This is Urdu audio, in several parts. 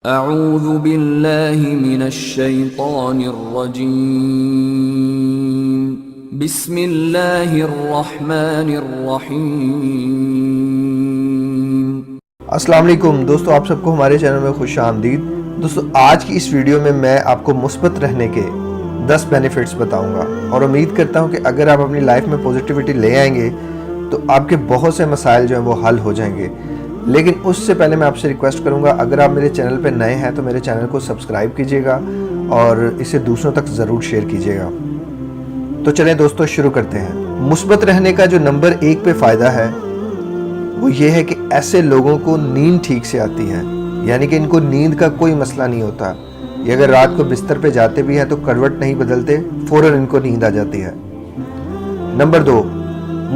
اعوذ باللہ من الشیطان الرجیم بسم اللہ الرحمن الرحیم۔ السلام علیکم دوستو، آپ سب کو ہمارے چینل میں خوش آمدید۔ دوستو، آج کی اس ویڈیو میں آپ کو مثبت رہنے کے 10 بینیفٹس بتاؤں گا، اور امید کرتا ہوں کہ اگر آپ اپنی لائف میں پوزیٹیوٹی لے آئیں گے تو آپ کے بہت سے مسائل جو ہیں وہ حل ہو جائیں گے۔ لیکن اس سے پہلے میں آپ سے ریکویسٹ کروں گا، اگر آپ میرے چینل پہ نئے ہیں تو میرے چینل کو سبسکرائب کیجئے گا اور اسے دوسروں تک ضرور شیئر کیجئے گا۔ تو چلیں دوستو شروع کرتے ہیں۔ مثبت رہنے کا جو نمبر 1 پہ فائدہ ہے وہ یہ ہے کہ ایسے لوگوں کو نیند ٹھیک سے آتی ہے، یعنی کہ ان کو نیند کا کوئی مسئلہ نہیں ہوتا۔ یہ اگر رات کو بستر پہ جاتے بھی ہیں تو کروٹ نہیں بدلتے، فوراً ان کو نیند آ جاتی ہے۔ نمبر 2،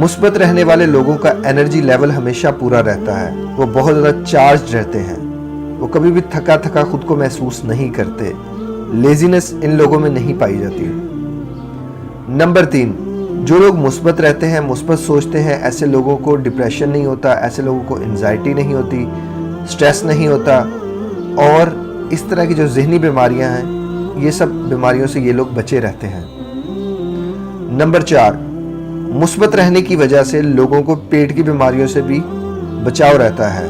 مثبت رہنے والے لوگوں کا انرجی لیول ہمیشہ پورا رہتا ہے، وہ بہت زیادہ چارجڈ رہتے ہیں، وہ کبھی بھی تھکا تھکا خود کو محسوس نہیں کرتے، لیزینس ان لوگوں میں نہیں پائی جاتی۔ نمبر 3، جو لوگ مثبت رہتے ہیں، مثبت سوچتے ہیں، ایسے لوگوں کو ڈپریشن نہیں ہوتا، ایسے لوگوں کو انزائٹی نہیں ہوتی، سٹریس نہیں ہوتا، اور اس طرح کی جو ذہنی بیماریاں ہیں یہ سب بیماریوں سے یہ لوگ بچے رہتے ہیں۔ نمبر 4، مثبت رہنے کی وجہ سے لوگوں کو پیٹ کی بیماریوں سے بھی بچاؤ رہتا ہے،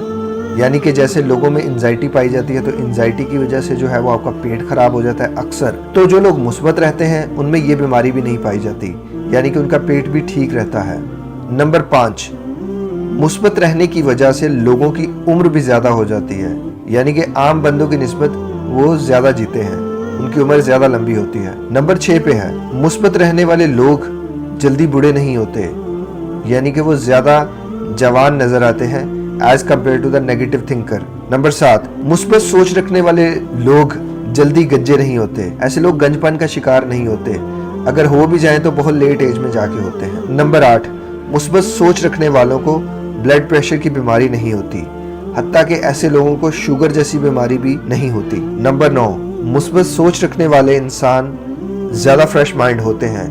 یعنی کہ جیسے لوگوں میں انزائٹی پائی جاتی ہے تو انزائٹی کی وجہ سے جو ہے وہ آپ کا پیٹ خراب ہو جاتا ہے اکثر، تو جو لوگ مثبت رہتے ہیں ان میں یہ بیماری بھی نہیں پائی جاتی، یعنی کہ ان کا پیٹ بھی ٹھیک رہتا ہے۔ نمبر 5، مثبت رہنے کی وجہ سے لوگوں کی عمر بھی زیادہ ہو جاتی ہے، یعنی کہ عام بندوں کی نسبت وہ زیادہ جیتے ہیں، ان کی عمر زیادہ لمبی ہوتی ہے۔ نمبر 6 پہ ہے، مثبت رہنے والے لوگ جلدی بوڑھے نہیں ہوتے، یعنی کہ وہ زیادہ جوان نظر آتے ہیں as compared to the negative thinker. Number 7، مثبت سوچ رکھنے والے لوگ جلدی گنجے نہیں ہوتے، ایسے لوگ گنج پن کا شکار نہیں ہوتے، اگر ہو بھی جائیں تو بہت لیٹ ایج میں جا کے ہوتے ہیں۔ نمبر 8، مثبت سوچ رکھنے والوں کو بلڈ پریشر کی بیماری نہیں ہوتی، حتیٰ کہ ایسے لوگوں کو شوگر جیسی بیماری بھی نہیں ہوتی۔ نمبر 9، مثبت سوچ رکھنے والے انسان زیادہ فریش مائنڈ ہوتے ہیں،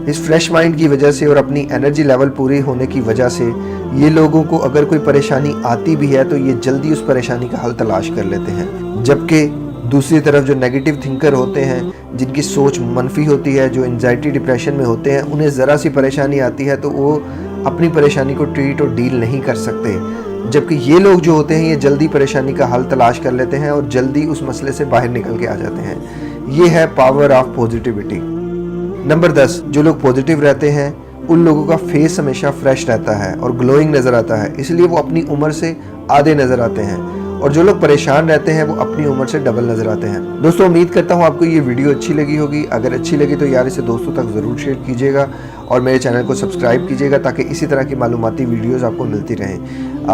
اس فریش مائنڈ کی وجہ سے اور اپنی انرجی لیول پوری ہونے کی وجہ سے یہ لوگوں کو اگر کوئی پریشانی آتی بھی ہے تو یہ جلدی اس پریشانی کا حل تلاش کر لیتے ہیں، جبکہ دوسری طرف جو نیگیٹو تھنکر ہوتے ہیں، جن کی سوچ منفی ہوتی ہے، جو انزائٹی ڈپریشن میں ہوتے ہیں، انہیں ذرا سی پریشانی آتی ہے تو وہ اپنی پریشانی کو ٹریٹ اور ڈیل نہیں کر سکتے، جبکہ یہ لوگ جو ہوتے ہیں یہ جلدی پریشانی کا حل تلاش کر لیتے ہیں اور جلدی اس مسئلے سے باہر نکل کے آ جاتے ہیں۔ یہ ہے پاور آف پوزیٹیوٹی۔ نمبر 10، جو لوگ پوزیٹیو رہتے ہیں ان لوگوں کا فیس ہمیشہ فریش رہتا ہے اور گلوئنگ نظر آتا ہے، اس لیے وہ اپنی عمر سے آدھے نظر آتے ہیں، اور جو لوگ پریشان رہتے ہیں وہ اپنی عمر سے ڈبل نظر آتے ہیں۔ دوستو، امید کرتا ہوں آپ کو یہ ویڈیو اچھی لگی ہوگی، اگر اچھی لگی تو یار اسے دوستوں تک ضرور شیئر کیجیے گا اور میرے چینل کو سبسکرائب کیجیے گا تاکہ اسی طرح کی معلوماتی ویڈیوز آپ کو ملتی رہیں۔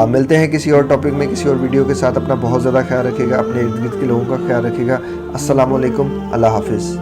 ملتے ہیں کسی اور ٹاپک میں، کسی اور ویڈیو کے ساتھ۔ اپنا بہت زیادہ خیال رکھیے گا، اپنے ارد گرد کے لوگوں کا خیال رکھیے گا۔ السلام علیکم، اللہ حافظ۔